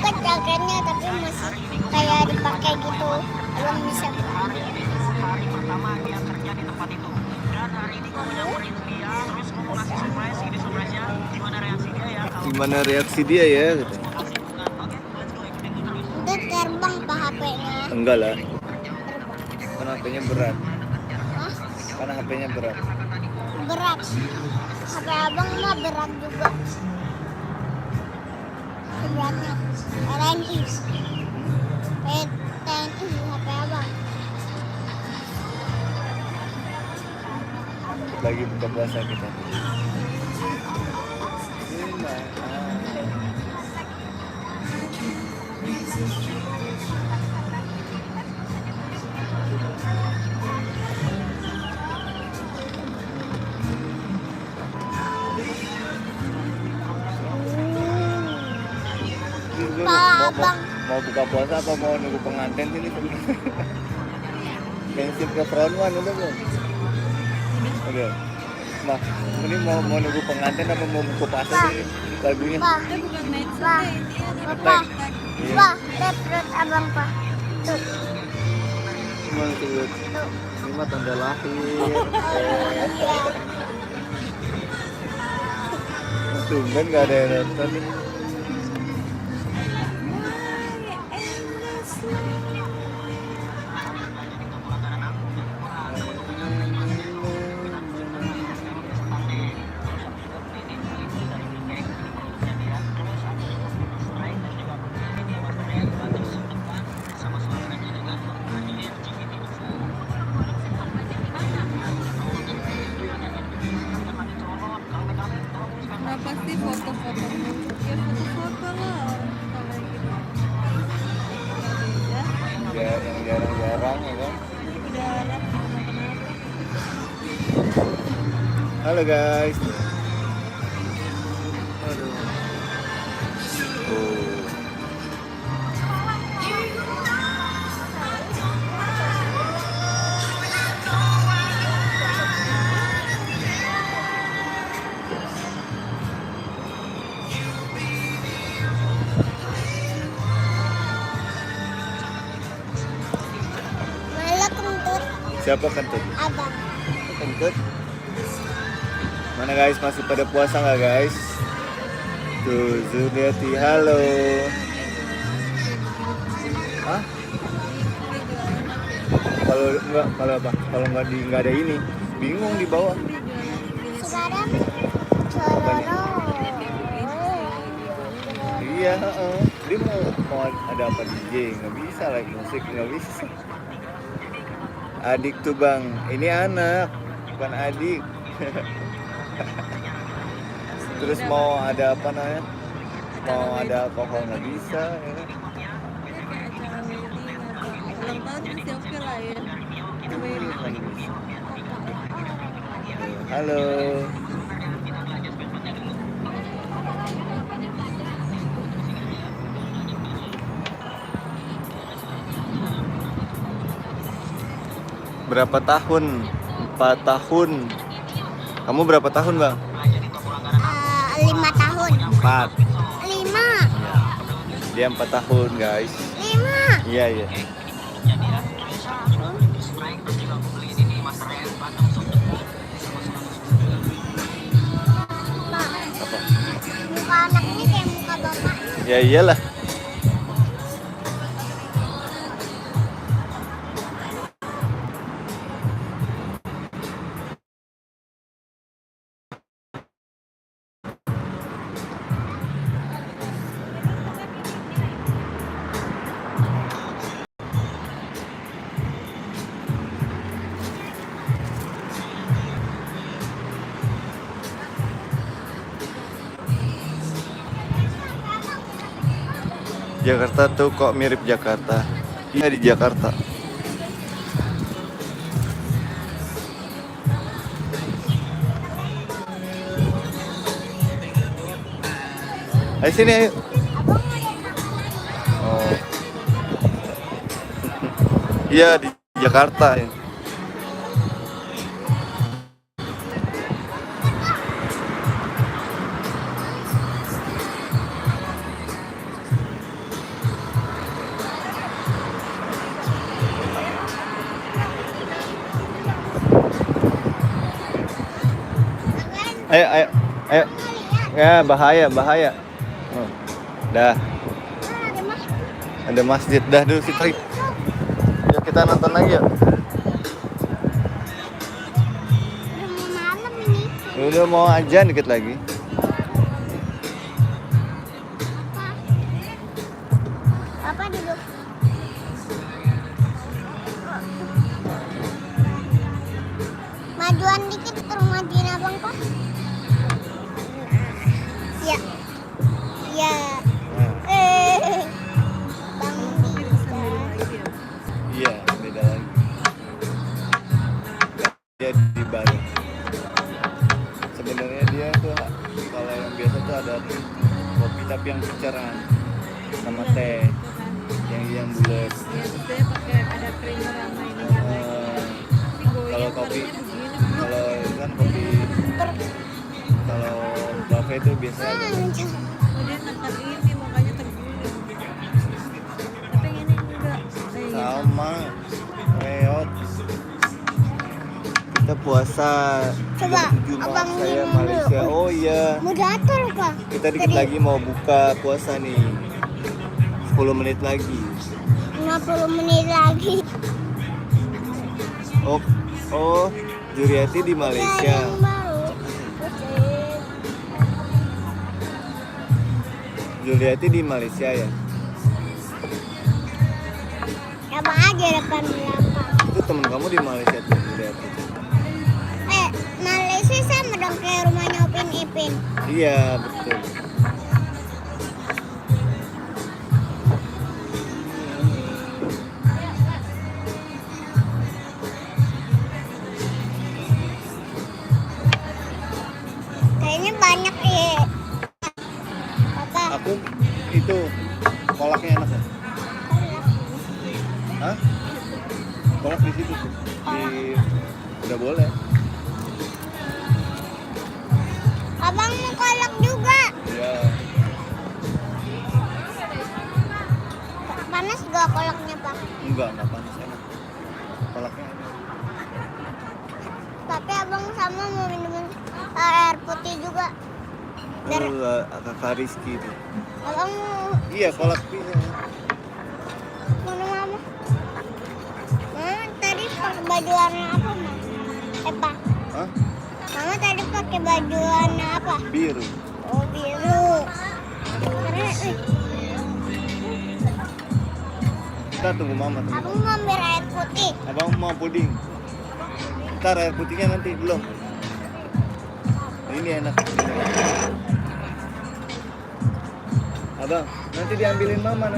dekat jaketnya tapi masih kayak dipakai gitu, belum bisa berani. Hari pertama dia kerja di tempat itu, dan hari ini gue nyamperin dia, terus gue mau ngasih surprise. Ini surprise-nya gimana reaksi dia ya? Gimana reaksi dia ya gitu. Udah terbang pak HP-nya. Enggak lah, Terbang. kan HP-nya berat. Hah? Karena HP-nya berat. Berat. HP abang mah berat juga. Beratnya TNI. TNI HP abang. Lagi buka puasa kita. Mau buka puasa apa mau nunggu pengantin sini sebenarnya? Bensin ke front one udah belum? Udah. Nah, ini mau nunggu pengantin apa mau buka puasa sini lagunya? Pak, lihat perut abang pak. Tuh. Gimana tuh? Tuh. Ini mah tanda lahir. Iya. Tumben gak ada yang nonton nih. Kenapa sih foto-foto mulu? Ya foto-foto lah orang kalau gitu. Ya, yang jarang-jarang ya kan. Jarang kenapa-kenapa. Halo guys. Aduh. Oh. Malah kentut Siapa kentut? abang. Kentut. Mana guys, masih pada puasa nggak guys? Tuh, Zuliati, halo. Hah? Kalau apa? Kalau nggak ada ini, bingung di bawah. Sekarang cororo. Iya, dia mau ada apa DJ? Nggak bisa lagi musik, nggak bisa. Adik tuh bang, ini anak, bukan adik. Terus mau ada apa namanya? Mau ada alkohol nggak bisa. Ya kan? Kayak acara wedding atau ulang tahun masih oke lah ya. Wedding. Halo. Berapa tahun? 4 tahun. Kamu berapa tahun bang? 5 tahun. 4. 5. Dia 4 tahun guys. 5. Iya iya. Pak, Apa? muka anak ini kayak muka bapak. Ya iyalah. Jakarta tuh kok mirip Jakarta. Iya di Jakarta. Ayo sini ayo. Oh. Iya di Jakarta ya. Ayo, ayo, ayo. Ya, bahaya, bahaya. Oh, dah, Ada mas. ada masjid. Dah dulu kita. Yuk kita nonton lagi yuk. Udah mau malam ini. Udah mau ajan dikit lagi. Papa duduk. Majuan dikit terus majuin abang kok. Ya. Ya. Bang bisa. Iya, beda lagi. Dia di baru. Sebenarnya dia tuh kalau yang biasa tuh ada kopi tapi yang keceran sama teh yang bulat. Ya, terus dia pakai ada creamer sama ini kan. Kalau kopi, kalau itu kan kopi, kalau buffet itu biasanya ada Oh, dia tekan ini makanya terguling. Tapi yang ini enggak. Iya. sama reot. Kita puasa Coba, jam 7 malam abang saya minum Malaysia. dulu. Oh iya, Moderator kok. kita dikit lagi mau buka puasa nih. 10 menit lagi. 50 menit lagi. Oh, Juriati di Malaysia. Yang baru. Juliati di Malaysia ya. Abang aja depan belakang. Itu temen kamu di Malaysia tuh Juliati. Malaysia sama dong kayak rumahnya Upin Ipin. Iya betul. Kayaknya banyak deh. Papa. Aku itu kolaknya enak ya. Hah? Kolak di situ tuh. Udah boleh. Abang mau kolak juga. Iya. Panas gak kolaknya, Pak? Enggak panas enak. Kolaknya enak. Tapi abang sama mau minum air putih juga. Biar Kakak Rizky itu. abang mau Iya kolak bisa. mana mama? Mama tadi pakai baju warna apa, Ma? Pak. Hah? Mama tadi pakai baju warna apa? Biru. Oh, biru. Keren, Kita tunggu mama tunggu. Abang mau ambil air putih. Abang mau puding. Ntar air putihnya nanti belum. Ini enak. Abang, nanti diambilin mama,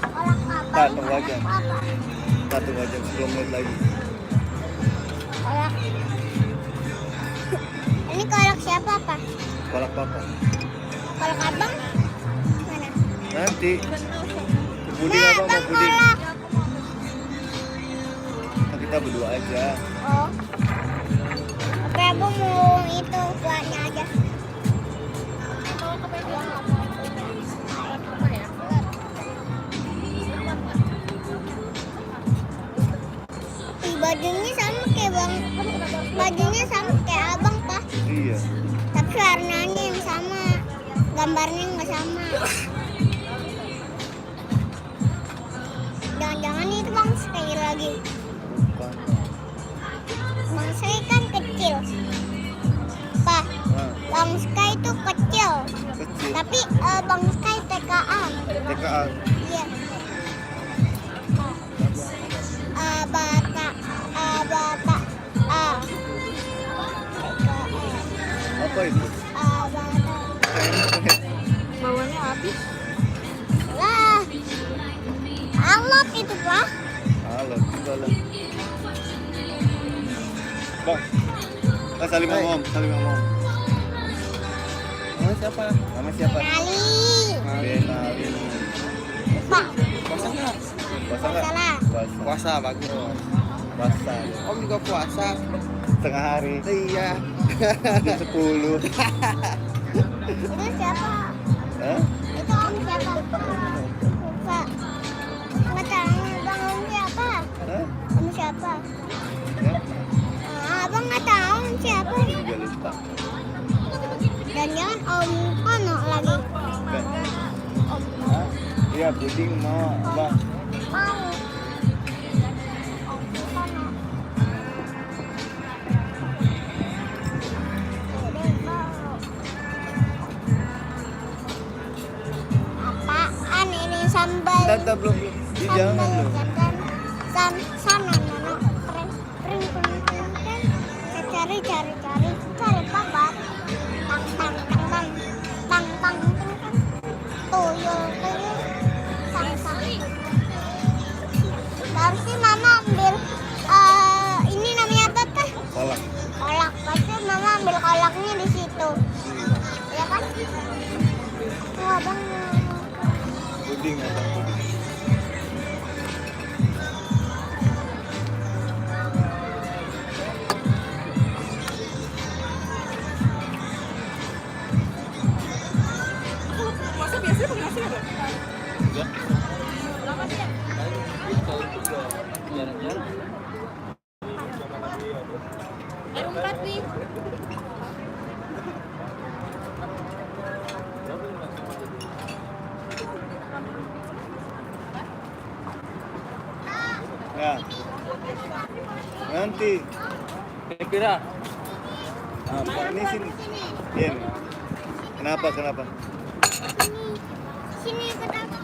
Kolak Tak, abang. tunggu aja. Apa? Kita tunggu aja 10 menit lagi. Kolak. Ini kolak siapa, Pak? Kolak papa. Kolak abang? Mana? Nanti. Puding Nah, abang mau abang puding. kolak. Nah, kita berdua aja. Oh. Oke, abang mau itu kuahnya aja. Ih, bajunya sama kayak bang. Bajunya sama kayak abang, Pak. Iya. Tapi warnanya yang sama. Gambarnya nggak sama. Jangan-jangan itu bang sekali lagi. Bukan. Bang Sky kan kecil. Pak, Nah, Bang Sky itu kecil. kecil. Tapi Bang Sky TKA. TKA. Iya. Abata, abata, a. TKA. Apa itu? Abata. Bawahnya habis. Lah. Alot itu, Pak. Halo, enggak lah. Bang. Salim sama Om, salim sama Om. Nama siapa? Nama siapa? Kali. Benali. Pak, Puasa nggak? Puasa nggak? salah. Puasa. Puasa bagus. Puasa. Om juga puasa. Setengah hari. Iya. Jam 10. Itu siapa? Hah? Itu om siapa? Lupa. Nggak tahu bang om siapa? Hah? Om siapa? Ya? Abang nggak tahu om siapa. Juga lupa. Dan jangan om Kono lagi. Dan, hah? Iya, puding mau, Bang. Mau. Om Kono. Udah mau. Apaan ini sambal? Tata belum. Ih, jangan loh. Sana nono kering cari papa tang tuyul sang harusnya mama ambil ini namanya apa teh Kolak. kolak pasti mama ambil kolaknya di situ ya kan wah bang Puding apa puding? Puasa biasanya pakai nasi ada? Enggak. Kalau juga jarang-jarang. Air 4 nih. Ya. Nanti. Pira. Apa ini sini? Iya. Kenapa? sini kenapa